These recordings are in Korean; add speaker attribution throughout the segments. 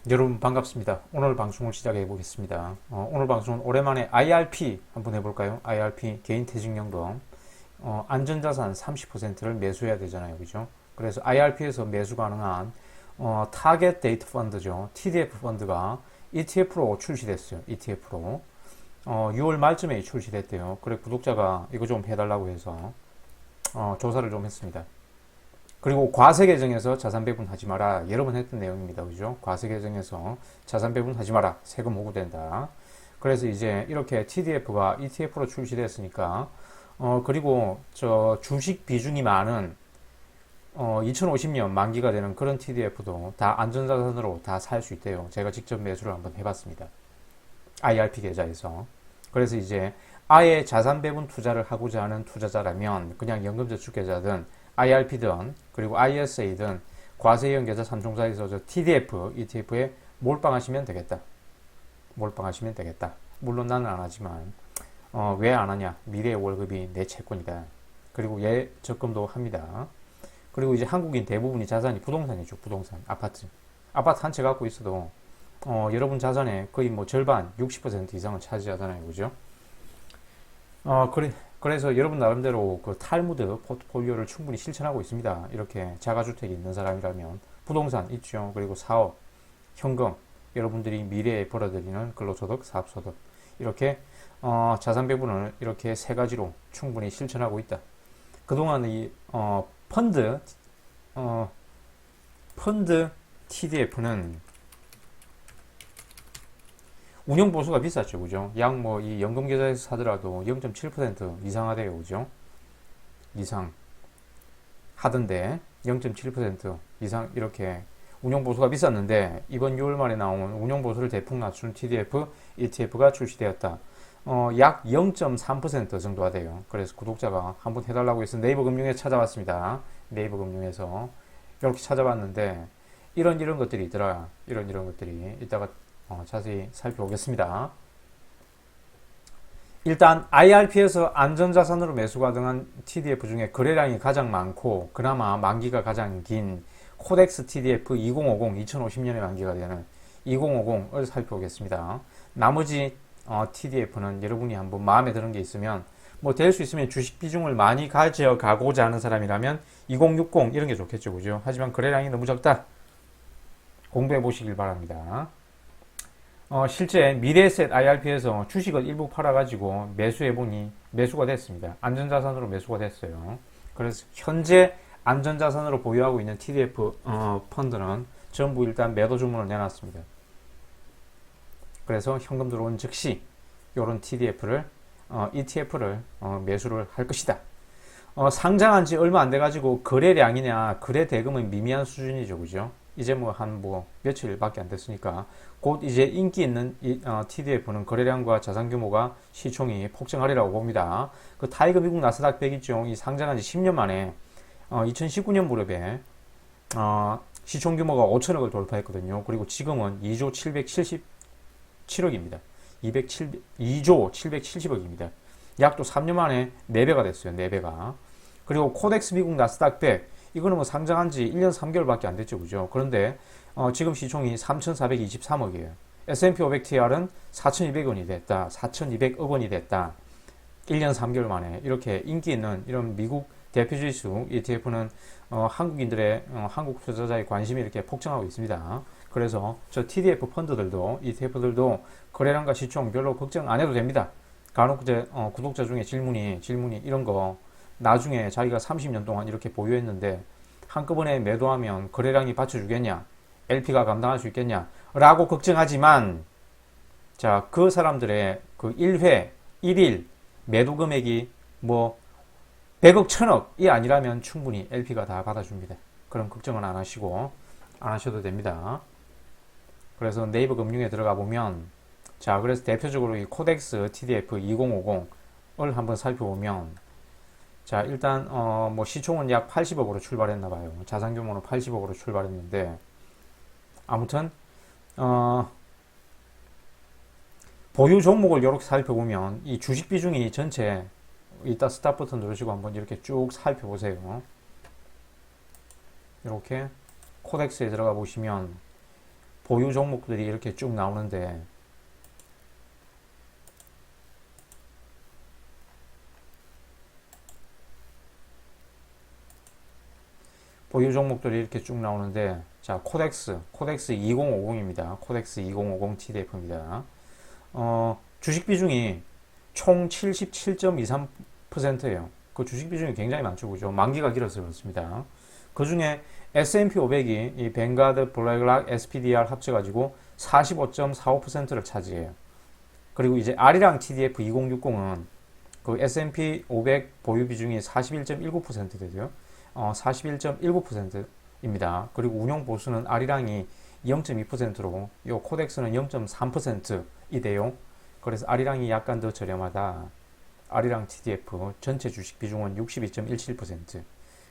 Speaker 1: 여러분 반갑습니다. 오늘 방송을 시작해 보겠습니다. 오늘 방송은 오랜만에 IRP 한번 해볼까요? IRP 개인퇴직연금 안전자산 30%를 매수해야 되잖아요, 그죠? 그래서 IRP에서 매수 가능한 타겟 데이트 펀드죠, TDF 펀드가 ETF로 출시됐어요. ETF로 6월 말쯤에 출시됐대요. 그래 구독자가 이거 좀 해달라고 해서 조사를 좀 했습니다. 그리고 과세 계정에서 자산 배분하지 마라. 여러 번 했던 내용입니다. 그죠? 과세 계정에서 자산 배분하지 마라. 세금 호구된다. 그래서 이제 이렇게 TDF가 ETF로 출시됐으니까 그리고 저 주식 비중이 많은 2050년 만기가 되는 그런 TDF도 다 안전자산으로 다 살 수 있대요. 제가 직접 매수를 한번 해봤습니다. IRP 계좌에서. 그래서 이제 아예 자산 배분 투자를 하고자 하는 투자자라면 그냥 연금저축계좌든 IRP든 그리고 ISA든 과세형 계좌 3종사에서 저 TDF, ETF에 몰빵하시면 되겠다. 몰빵하시면 되겠다. 물론 나는 안 하지만 왜 안 하냐? 미래의 월급이 내 채권이다. 그리고 적금도 합니다. 그리고 이제 한국인 대부분이 자산이 부동산이죠. 부동산, 아파트. 아파트 한 채 갖고 있어도 여러분 자산의 거의 뭐 절반, 60% 이상을 차지하잖아요. 그죠? 그래서 여러분 나름대로 그 탈무드 포트폴리오를 충분히 실천하고 있습니다. 이렇게 자가주택이 있는 사람이라면 부동산 있죠. 그리고 사업, 현금, 여러분들이 미래에 벌어들이는 근로소득, 사업소득 이렇게 자산 배분을 이렇게 세 가지로 충분히 실천하고 있다. 그동안 이 펀드 TDF는 운영 보수가 비쌌죠, 그죠? 약 뭐 이 연금 계좌에서 사더라도 0.7% 이상 하대요, 그죠? 이상 하던데 0.7% 이상 이렇게 운용 보수가 비쌌는데 이번 6월 말에 나온 운용 보수를 대폭 낮춘 TDF, ETF가 출시되었다. 약 0.3% 정도 하대요. 그래서 구독자가 한번 해달라고 해서 네이버 금융에 찾아봤습니다. 네이버 금융에서 이렇게 찾아봤는데 이런 것들이 있더라. 이런 것들이 이따가 자세히 살펴보겠습니다. 일단 IRP에서 안전자산으로 매수 가능한 TDF 중에 거래량이 가장 많고 그나마 만기가 가장 긴 코덱스 TDF 2050, 2050년에 만기가 되는 2050을 살펴보겠습니다. 나머지 TDF는 여러분이 한번 마음에 드는 게 있으면 뭐 될 수 있으면 주식 비중을 많이 가져가고자 하는 사람이라면 2060 이런 게 좋겠죠, 그죠? 하지만 거래량이 너무 적다. 공부해 보시길 바랍니다. 실제 미래에셋 IRP에서 주식을 일부 팔아가지고 매수해보니 매수가 됐습니다. 안전자산으로 매수가 됐어요. 그래서 현재 안전자산으로 보유하고 있는 TDF 펀드는 전부 일단 매도 주문을 내놨습니다. 그래서 현금 들어온 즉시 이런 TDF를 ETF를 매수를 할 것이다. 상장한 지 얼마 안 돼가지고 거래량이냐 거래 대금은 미미한 수준이죠, 그죠? 이제 뭐 한 며칠밖에 안 됐으니까 곧 이제 인기 있는 TDF는 거래량과 자산 규모가 시총이 폭증하리라고 봅니다. 그 타이거 미국 나스닥 100 있죠? 이 상장한 지 10년 만에 2019년 무렵에 시총 규모가 5천억을 돌파했거든요. 그리고 지금은 2조 777억입니다. 2조 770억입니다. 약 또 3년 만에 4배가 됐어요. 4배가. 그리고 코덱스 미국 나스닥 100 이거는 뭐 상장한 지 1년 3개월밖에 안 됐죠, 그죠? 그런데 지금 시총이 3,423억이에요. S&P 500 TR은 4,200원이 됐다. 4,200억 원이 됐다. 1년 3개월 만에 이렇게 인기 있는 이런 미국 대표 지수 ETF는 한국인들의 한국 투자자의 관심이 이렇게 폭증하고 있습니다. 그래서 저 TDF 펀드들도 ETF들도 거래량과 시총 별로 걱정 안 해도 됩니다. 간혹 이제 구독자 중에 질문이 이런 거 나중에 자기가 30년 동안 이렇게 보유했는데 한꺼번에 매도하면 거래량이 받쳐주겠냐? LP가 감당할 수 있겠냐? 라고 걱정하지만 자, 그 사람들의 그 1회, 1일 매도 금액이 뭐 100억, 1000억이 아니라면 충분히 LP가 다 받아줍니다. 그런 걱정은 안 하셔도 됩니다. 그래서 네이버 금융에 들어가 보면 자, 그래서 대표적으로 이 코덱스 TDF 2050을 한번 살펴보면 자, 일단 뭐 시총은 약 80억으로 출발했나 봐요. 자산 규모는 80억으로 출발했는데 아무튼 보유 종목을 이렇게 살펴보면 이 주식 비중이 전체 이따 스탑 버튼 누르시고 한번 이렇게 쭉 살펴보세요. 이렇게 코덱스에 들어가 보시면 보유 종목들이 이렇게 쭉 나오는데 보유 종목들이 이렇게 쭉 나오는데 자, 코덱스 2050입니다. 코덱스 2050 TDF입니다. 주식 비중이 총 77.23%예요. 그 주식 비중이 굉장히 많죠. 그죠? 만기가 길어서 그렇습니다. 그 중에 S&P 500이 이 뱅가드, 블랙락, SPDR 합쳐가지고 45.45%를 차지해요. 그리고 이제 R이랑 TDF 2060은 그 S&P 500 보유 비중이 41.19% 되고요. 41.19%입니다. 그리고 운용 보수는 R이랑이 0.2%로 요 코덱스는 0.3%이돼요. 그래서 R이랑이 약간 더 저렴하다. R이랑 TDF 전체 주식 비중은 62.17%.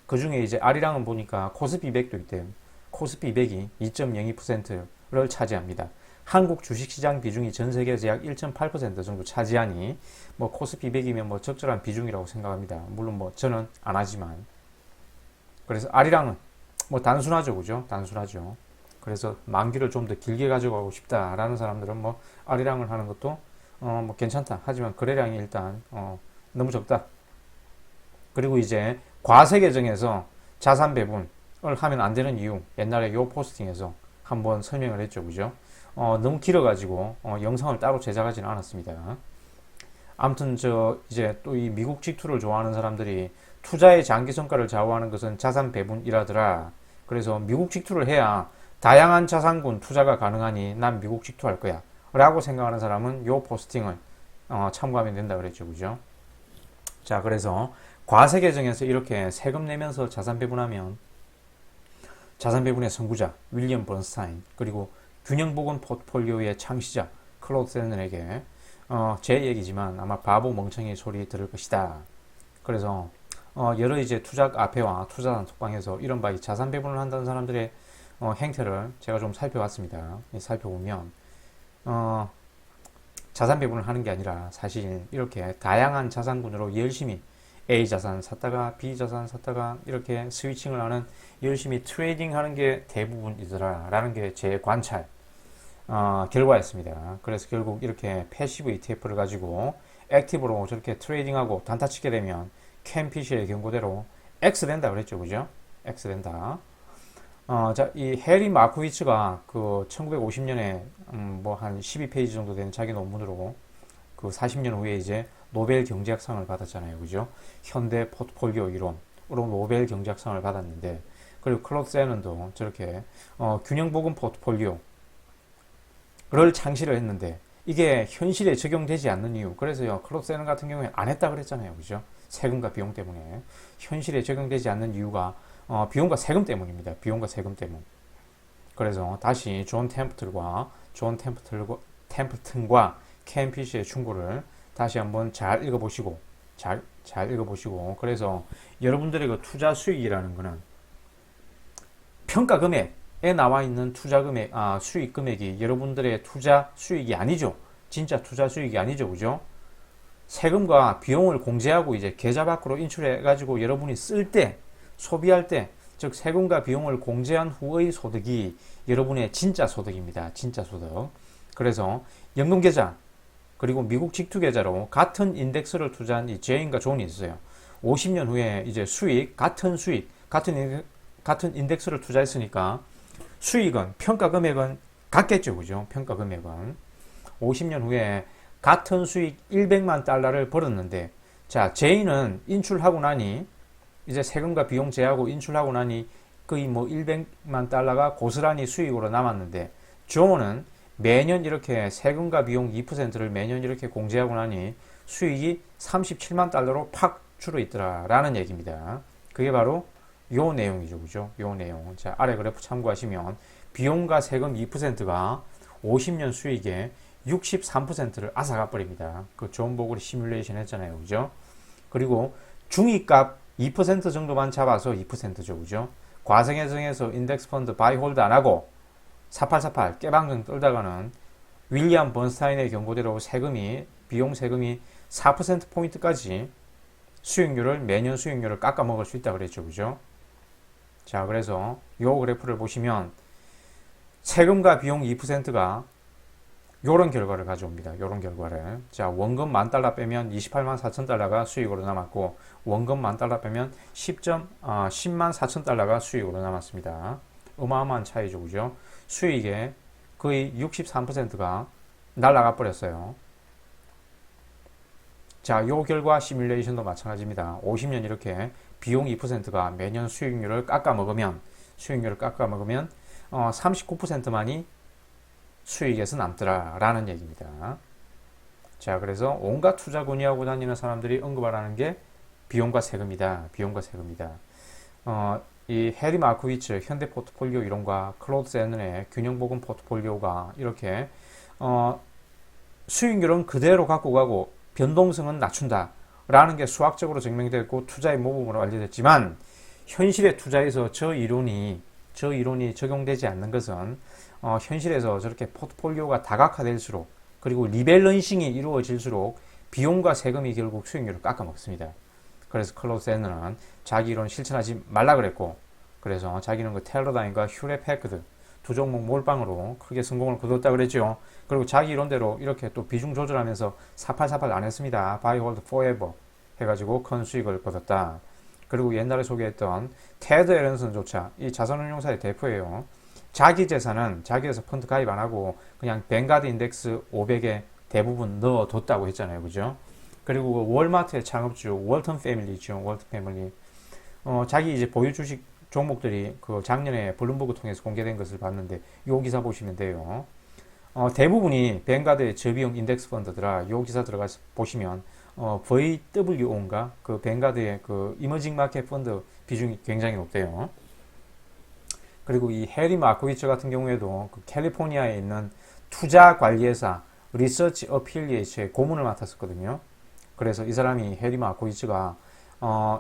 Speaker 1: 그 중에 이제 R이랑은 보니까 코스피 200도 있대요. 코스피 200이 2.02%를 차지합니다. 한국 주식시장 비중이 전 세계에서 약 1.8% 정도 차지하니 뭐 코스피 200이면 뭐 적절한 비중이라고 생각합니다. 물론 뭐 저는 안 하지만. 그래서 R이랑은 뭐 단순하죠, 그죠? 단순하죠. 그래서 만기를 좀 더 길게 가져가고 싶다라는 사람들은 뭐 R이랑을 하는 것도 뭐 괜찮다. 하지만 거래량이 일단 너무 적다. 그리고 이제 과세 개정에서 자산 배분을 하면 안 되는 이유 옛날에 요 포스팅에서 한번 설명을 했죠, 그죠? 너무 길어가지고 영상을 따로 제작하지는 않았습니다. 아무튼 저 이제 또 이 미국 직투를 좋아하는 사람들이 투자의 장기 성과를 좌우하는 것은 자산 배분이라더라. 그래서 미국 직투를 해야 다양한 자산군 투자가 가능하니 난 미국 직투할 거야 라고 생각하는 사람은 요 포스팅을 참고하면 된다 그랬죠, 그죠? 자, 그래서 과세 개정에서 이렇게 세금 내면서 자산 배분하면 자산 배분의 선구자 윌리엄 번스타인 그리고 균형복원 포트폴리오의 창시자 클로드 샌넌에게 제 얘기지만 아마 바보 멍청이 소리 들을 것이다. 그래서 여러 이제 투자 앞에와 투자 단톡방에서 이런 바이 자산 배분을 한다는 사람들의 행태를 제가 좀 살펴봤습니다. 살펴보면 자산 배분을 하는 게 아니라 사실 이렇게 다양한 자산군으로 열심히 A 자산 샀다가 B 자산 샀다가 이렇게 스위칭을 하는 열심히 트레이딩 하는 게 대부분이더라 라는 게 제 관찰 결과였습니다. 그래서 결국 이렇게 패시브 ETF를 가지고 액티브로 저렇게 트레이딩하고 단타 치게 되면 캠피시의 경고대로 X 된다 그랬죠, 그죠? X 된다. 자, 이 해리 마코비츠가 그 1950년에 뭐 한 12페이지 정도 되는 자기 논문으로 그 40년 후에 이제 노벨 경제학상을 받았잖아요, 그죠? 현대 포트폴리오 이론으로 노벨 경제학상을 받았는데, 그리고 클로드 세넌도 저렇게 균형복원 포트폴리오를 창시를 했는데 이게 현실에 적용되지 않는 이유. 그래서요, 클로드 세넌 같은 경우에 안 했다 그랬잖아요, 그죠? 세금과 비용 때문에 현실에 적용되지 않는 이유가 비용과 세금 때문입니다. 비용과 세금 때문. 그래서 다시 존 템플턴과 켄 피시의 충고를 다시 한번 잘 읽어보시고 잘 읽어보시고 그래서 여러분들의 그 투자 수익이라는 거는 평가 금액에 나와 있는 투자 금액, 수익 금액이 여러분들의 투자 수익이 아니죠. 진짜 투자 수익이 아니죠, 그죠? 세금과 비용을 공제하고 이제 계좌 밖으로 인출해 가지고 여러분이 쓸 때, 소비할 때, 즉 세금과 비용을 공제한 후의 소득이 여러분의 진짜 소득입니다. 진짜 소득. 그래서 연금 계좌 그리고 미국 직투 계좌로 같은 인덱스를 투자한 이 제인과 존이 있어요. 50년 후에 이제 같은 인덱스를 투자했으니까 수익은 평가 금액은 같겠죠, 그죠? 평가 금액은 50년 후에 같은 수익 100만 달러를 벌었는데, 자, 제인은 인출하고 나니 이제 세금과 비용 제하고 인출하고 나니 거의 뭐 100만 달러가 고스란히 수익으로 남았는데, 존은 매년 이렇게 세금과 비용 2%를 매년 이렇게 공제하고 나니 수익이 37만 달러로 팍 줄어있더라 라는 얘기입니다. 그게 바로 요 내용이죠, 그죠? 요 내용. 자, 아래 그래프 참고하시면 비용과 세금 2%가 50년 수익의 63%를 앗아가 버립니다. 그 존 보글이 시뮬레이션 했잖아요, 그죠? 그리고 중위값 2% 정도만 잡아서 2%죠, 그죠? 과세개정에서 인덱스 펀드 바이 홀드 안 하고 4848 깨방정 떨다가는 윌리엄 번스타인의 경고대로 비용 세금이 4%포인트까지 매년 수익률을 깎아 먹을 수 있다 그랬죠, 그죠? 자, 그래서 요 그래프를 보시면 세금과 비용 2%가 요런 결과를 가져옵니다. 요런 결과를. 자, 원금 10,000달러 빼면 28만 4천 달러가 수익으로 남았고, 원금 10,000달러 빼면 10만 4천 달러가 수익으로 남았습니다. 어마어마한 차이죠, 그죠? 수익의 거의 63%가 날아가 버렸어요. 자, 요 결과 시뮬레이션도 마찬가지입니다. 50년 이렇게 비용 2%가 매년 수익률을 깎아 먹으면 39%만이 수익에서 남더라라는 얘기입니다. 자, 그래서 온갖 투자 권유하고 다니는 사람들이 언급하라는 게 비용과 세금이다. 비용과 세금이다. 이 해리 마크위츠 현대 포트폴리오 이론과 클로드 세넌의 균형복원 포트폴리오가 이렇게 수익률은 그대로 갖고 가고 변동성은 낮춘다 라는 게 수학적으로 증명됐고 투자의 모범으로 알려졌지만, 현실의 투자에서 저 이론이 적용되지 않는 것은 현실에서 저렇게 포트폴리오가 다각화될수록, 그리고 리밸런싱이 이루어질수록 비용과 세금이 결국 수익률을 깎아먹습니다. 그래서 클로드 세너는 자기 이론 실천하지 말라 그랬고, 그래서 자기는 그 텔러다인과 휴렛 패커드 두 종목 몰빵으로 크게 성공을 거뒀다 그랬죠. 그리고 자기 이론대로 이렇게 또 비중 조절하면서 4848 안 했습니다. Buy, hold, forever 해가지고 큰 수익을 거뒀다. 그리고 옛날에 소개했던 테드 에런슨조차 이 자산운용사의 대표예요. 자기 재산은 자기에서 펀드 가입 안 하고 그냥 뱅가드 인덱스 500에 대부분 넣어뒀다고 했잖아요, 그죠? 그리고 월마트의 창업주 월턴 패밀리죠, 월턴 패밀리. 자기 이제 보유 주식 종목들이 그 작년에 블룸버그 통해서 공개된 것을 봤는데 요 기사 보시면 돼요. 대부분이 뱅가드의 저비용 인덱스 펀드더라. 요 기사 들어가서 보시면 VWO인가 그 뱅가드의 그 이머징 마켓 펀드 비중이 굉장히 높대요. 그리고 이 해리 마크위츠 같은 경우에도 그 캘리포니아에 있는 투자 관리회사 리서치 어필리에이츠의 고문을 맡았었거든요. 그래서 이 사람이 해리 마크위츠가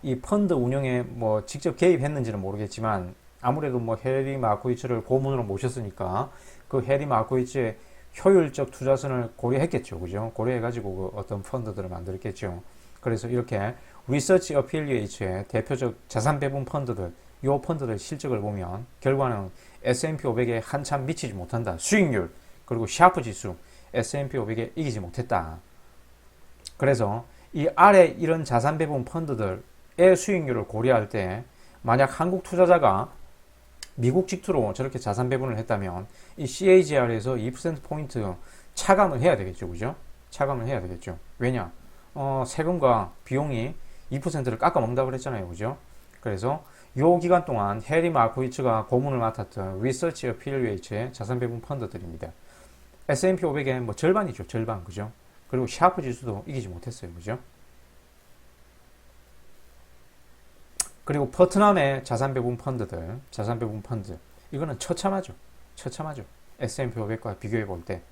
Speaker 1: 이 펀드 운영에 뭐 직접 개입했는지는 모르겠지만, 아무래도 뭐 해리 마크위츠를 고문으로 모셨으니까 그 해리 마크위츠의 효율적 투자선을 고려했겠죠, 그죠? 고려해가지고 그 어떤 펀드들을 만들었겠죠. 그래서 이렇게 리서치 어필리에이츠의 대표적 자산 배분 펀드들, 요 펀드들 실적을 보면 결과는 S&P 500에 한참 미치지 못한다. 수익률, 그리고 샤프 지수, S&P 500에 이기지 못했다. 그래서 이 아래 이런 자산 배분 펀드들의 수익률을 고려할 때, 만약 한국 투자자가 미국 직투로 저렇게 자산 배분을 했다면 이 CAGR에서 2%포인트 차감을 해야 되겠죠, 그죠? 차감을 해야 되겠죠. 왜냐? 세금과 비용이 2%를 깎아 먹는다고 그랬잖아요, 그죠? 그래서 요 기간 동안 해리 마크위츠가 고문을 맡았던 리서치 어필리에이츠의 자산 배분 펀드들입니다. S&P 500의 뭐 절반이죠, 절반, 그죠? 그리고 샤프 지수도 이기지 못했어요, 그죠? 그리고 퍼트남의 자산 배분 펀드들, 자산 배분 펀드, 이거는 처참하죠, 처참하죠. S&P 500과 비교해 볼 때.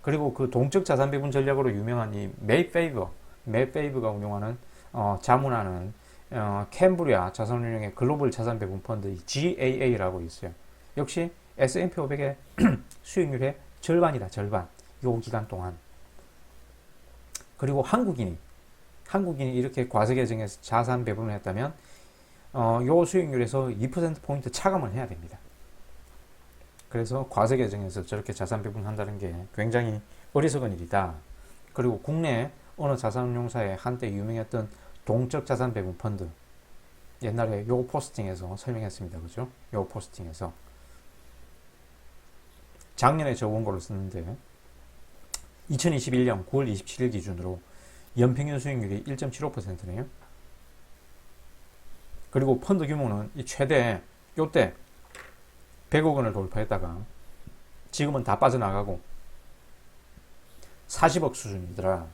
Speaker 1: 그리고 그 동적 자산 배분 전략으로 유명한 이 맵페이버가 운용하는 자문하는 캠브리아 자산운용의 글로벌 자산 배분 펀드 GAA라고 있어요. 역시 S&P 500의 수익률의 절반이다, 절반. 요 기간 동안. 그리고 한국인이 이렇게 과세 개정에서 자산 배분을 했다면 요 수익률에서 2%포인트 차감을 해야 됩니다. 그래서 과세 개정에서 저렇게 자산 배분한다는 게 굉장히 어리석은 일이다. 그리고 국내 어느 자산운용사에 한때 유명했던 동적 자산 배분 펀드, 옛날에 요 포스팅에서 설명했습니다, 그죠? 요 포스팅에서 작년에 저 원고를 썼는데 2021년 9월 27일 기준으로 연평균 수익률이 1.75%네요. 그리고 펀드 규모는 이 최대 요때 100억 원을 돌파했다가 지금은 다 빠져나가고 40억 수준이더라.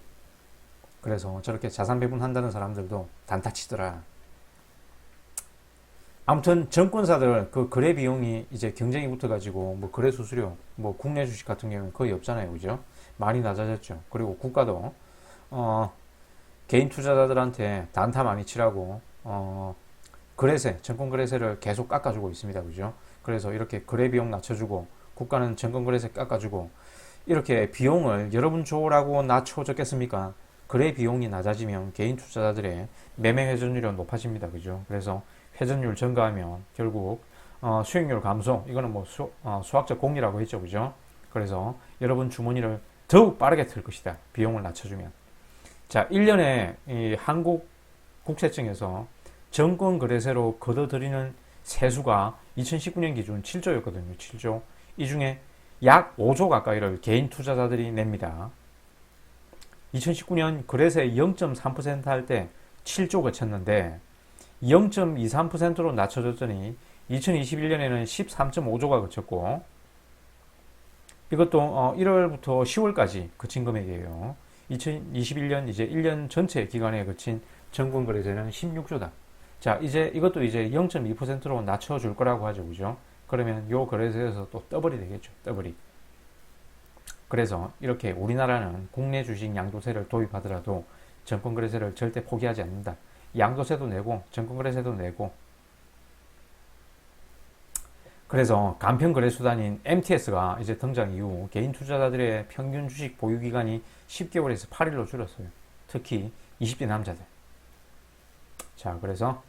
Speaker 1: 그래서 저렇게 자산 배분한다는 사람들도 단타치더라. 아무튼 정권사들 그 거래 비용이 이제 경쟁이 붙어가지고 뭐 거래 수수료, 뭐 국내 주식 같은 경우는 거의 없잖아요, 그죠? 많이 낮아졌죠. 그리고 국가도 개인 투자자들한테 단타 많이 치라고 거래세, 정권 거래세를 계속 깎아주고 있습니다, 그죠? 그래서 이렇게 거래 비용 낮춰주고 국가는 정권 거래세 깎아주고 이렇게 비용을 여러분 줘라고 낮춰줬겠습니까? 거래 비용이 낮아지면 개인 투자자들의 매매 회전율이 높아집니다, 그죠? 그래서 회전율 증가하면 결국 수익률 감소, 이거는 뭐 수학적 공리라고 했죠, 그죠? 그래서 여러분 주머니를 더욱 빠르게 틀 것이다. 비용을 낮춰주면. 자, 1년에 이 한국 국세청에서 정권 거래세로 걷어들이는 세수가 2019년 기준 7조였거든요. 7조. 이 중에 약 5조 가까이를 개인 투자자들이 냅니다. 2019년 거래세 0.3% 할 때 7조가 쳤는데 0.23%로 낮춰졌더니 2021년에는 13.5조가 그쳤고, 이것도 1월부터 10월까지 그친 금액이에요. 2021년 이제 1년 전체 기간에 그친 정권 거래세는 16조다. 자, 이제 이것도 이제 0.2%로 낮춰줄 거라고 하죠, 그죠? 그러면 요 거래세에서 또 더블이 되겠죠, 더블이. 그래서 이렇게 우리나라는 국내 주식 양도세를 도입하더라도 정권 거래세를 절대 포기하지 않는다. 양도세도 내고 정권 거래세도 내고. 그래서 간편 거래 수단인 MTS가 이제 등장 이후 개인 투자자들의 평균 주식 보유 기간이 10개월에서 8일로 줄었어요. 특히 20대 남자들. 자, 그래서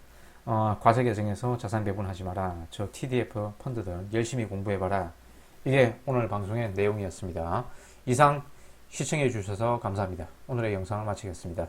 Speaker 1: 과세 개정에서 자산 배분하지 마라. 저 TDF 펀드들 열심히 공부해봐라. 이게 오늘 방송의 내용이었습니다. 이상 시청해 주셔서 감사합니다. 오늘의 영상을 마치겠습니다.